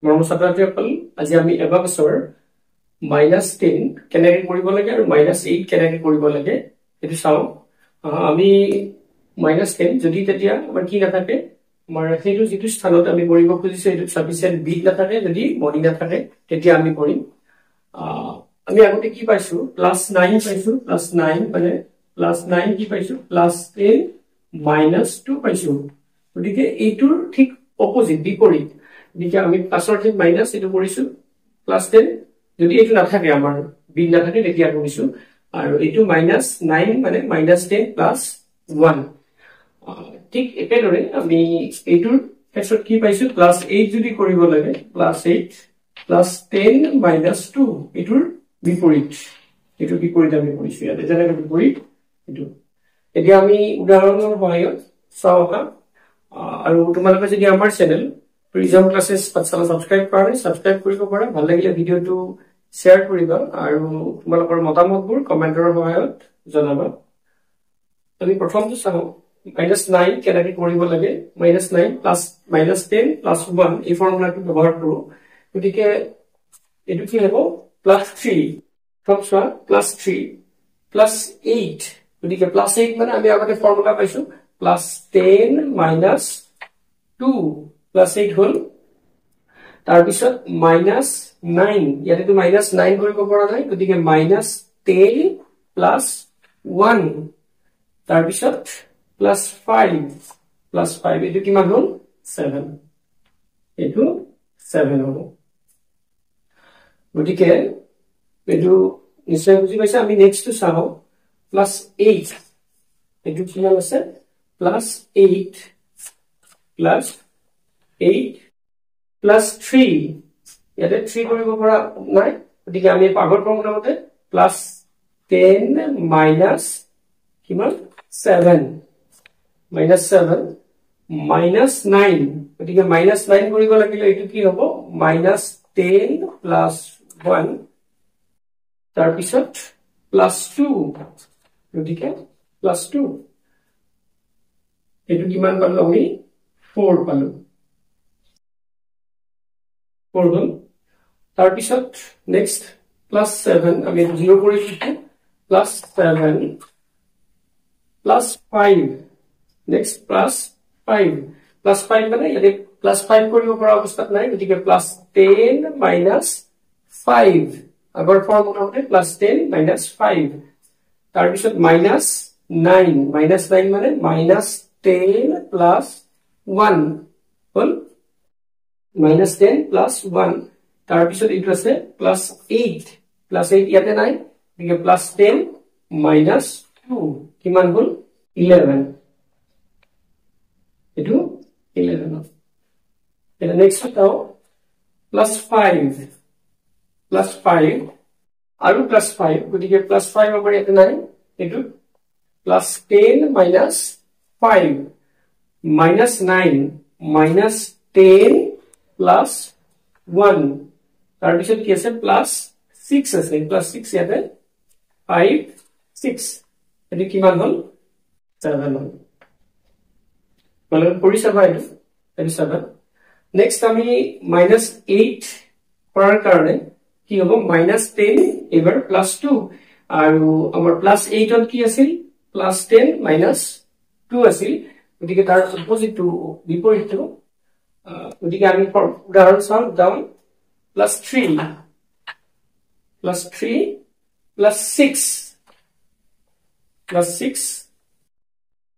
মৰমৰ ছাত্ৰ-ছাত্ৰীসকল আজি আমি এবাকছৰ -10 কেনেকৈ কৰিব লাগে আৰু -8 কেনেকৈ কৰিব লাগে এটো চাও আমি -10 যদি তেতিয়া আমাৰ কি নাথাকে আমাৰ সেইটো যেটো স্থানত আমি কৰিব খুজিছো এটো সাফিসিয়েন্ট বিট নাথাকে যদি মনি নাথাকে তেতিয়া আমি কৰিম আমি আগতে কি পাইছো +9 পাইছো +9 মানে +9 কি পাইছো +10 -2 পাইছো গতিকে এইটোৰ ঠিক অপোজিট বিপৰীত দিকে আমি প্লাসৰ ঠিক মাইনাস এটো কৰিছো +10 যদি এটো নাথাকে আমাৰ বিট নাথাকে তেতিয়া কৰিছো আৰু এটো -9 মানে -10 +1 ঠিক একেদৰে আমি এইটোৰ ক্ষেত্ৰত কি পাইছো +8 যদি কৰিব লাগে +8 +10 -2 এটোৰ বিপৰীত আমি কৰিছো ইয়াতে যেনেকৈ বিপৰীত এটো এতিয়া আমি উদাহৰণৰ সহায়ত চাও আৰু তোমালোকে যদি আমাৰ চেনেল প্ৰিজম ক্লাसेছ পাঠশালা সাবস্ক্ৰাইব কৰিব পাৰা ভাল লাগিলে ভিডিওটো শেয়াৰ কৰিবা আৰু তোমালোকৰ মতামতবোৰ কমেন্টৰ সহায়ত জনাবা আমি প্ৰথমটো চাও -9 কেনেকৈ কৰিব লাগে -9 +-10 +1 এই ফৰ্মুলাটো ব্যৱহাৰ কৰো গতিকে এটো কি হ'ব +3 ফৰ্মুলা +3 +8 গতিকে +8 মানে আমি আগতে ফৰ্মুলা পাইছো +10 -2 +8 হল তাৰ পিছত -9 ইয়াতেটো -9 কৰিব পৰা নাই গতিকে -10 +1 তাৰ পিছত +5 এটো কিমান হল 7 এটো 7 হল গতিকে এটো নিশ্চয় বুজি পাইছা আমি নেক্সটটো চাও +8 এটো কিমান আছে +8 +3 ইয়াতে 3 কৰিব পৰা নাই গতিকে আমি আগৰ ফৰ্মুলা মতে +10 মাইনাস কিমান 7 -7 -9 গতিকে -9 কৰিব লাগিলে এটো কি হ'ব -10 +1 তাৰ পিছত +2 গতিকে +2 এটো কিমান পালো আমি 4 পালো 4 হল তাৰ পিছত নেক্সট +7 আমি 0 কৰি দিছো +7 +5 নেক্সট +5 মানে ইয়াতে +5 কৰিব পৰা অৱস্থাত নাই গতিকে +10 -5 আগৰ ফৰ্মুলা মতে +10 -5 তাৰ পিছত -9 -9 মানে -10 +1 হল -10 +1 তাৰ পিছত এটো আছে +8 ইয়াতে নাই গতিকে +10 -2 কিমান হল 11 এটো 11 এটা নেক্সট চাও +5 আৰু +5 গতিকে +5 আমাৰ ইয়াতে নাই এটো +10 -5 -9 -10 +1 তাৰ পিছত কি আছে +6 আছে +6 ইয়াতে 5 6 এটো কিমান হল 7 হল মানে পৰিচাবা এটো 7 নেক্সট আমি -8 কৰাৰ কাৰণে কি হ'ব -10 এবাৰ +2 আৰু আমাৰ +8 ত কি আছিল +10 -2 আছিল গতিকে তাৰ অপোজিটটো বিপৰীতটো গতিকে আমি উদাহৰণ চাও ডাউন +3 +6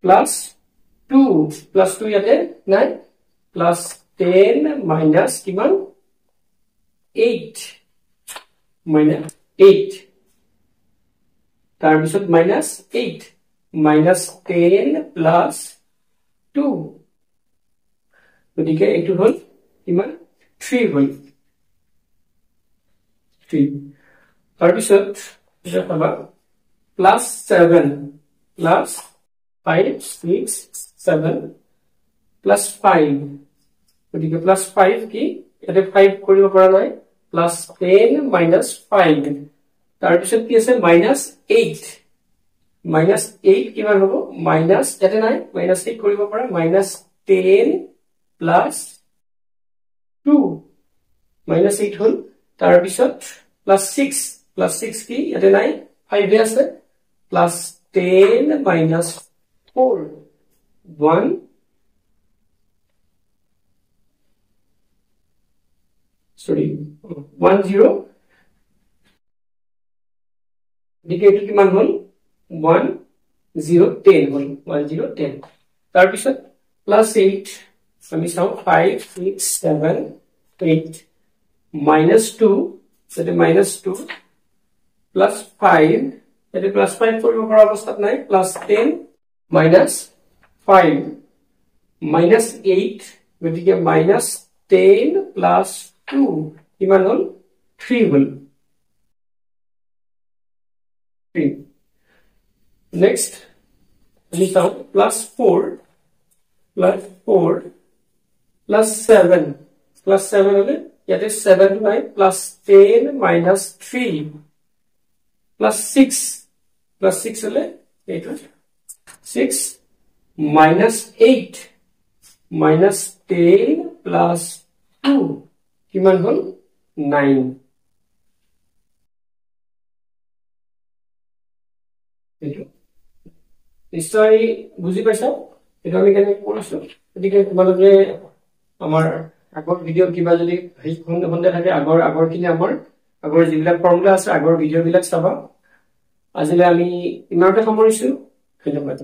+2 ইয়াতে নাই +10 মাইনাস কিমান 8 তাৰ পিছত -8 -10 +2 গতিকে এটো হল কিমান 3 হল 3 তাৰ পিছত এটা পাবা +7 +5 6 7 +5 গতিকে +5 কি এটা 5 কৰিব পৰা নাই +10 -5 তাৰ পিছত কি আছে -8 -8 কিমান হ'ব মাইনাস এতে নাই -8 কৰিব পৰা -10 +2 minus 8 হল তাৰ পিছত plus 6 কি ইয়াতে নাই 5 এ আছে plus 10 minus 4 1 sorry 1 0 ডিকেটো কিমান হল 1 0 10 হল 1 0 10 তাৰ পিছত plus 8 আমি চাও 5 6 7 8 minus 2 so minus 2 plus 5 এতে plus 5 কৰিব পৰা অৱস্থাত নাই plus 10 minus 5 minus 8 গতিকে minus 10 plus 2 কিমান হল 3 হল 3 next আমি চাও plus 4 plus 7 হলে ইয়াতে 7 নাই plus 10 minus 3 plus 6 হলে এইটো 6 minus 8 minus 10 plus 2 কিমান হল 9 এইটো নিশ্চয় বুজি পাইছা এটা আমি কেনে কৰিছো এদিকে তোমালোকে আমাৰ আগৰ ভিডিও কিবা যদি হন্দে থাকে আগৰ কিনে আমাৰ আগৰ যিবিলাক ফৰ্মুলা আছে আগৰ ভিডিও বিলাক চাবা আজিলে আমি ইমানতে সামৰিছো ধন্যবাদ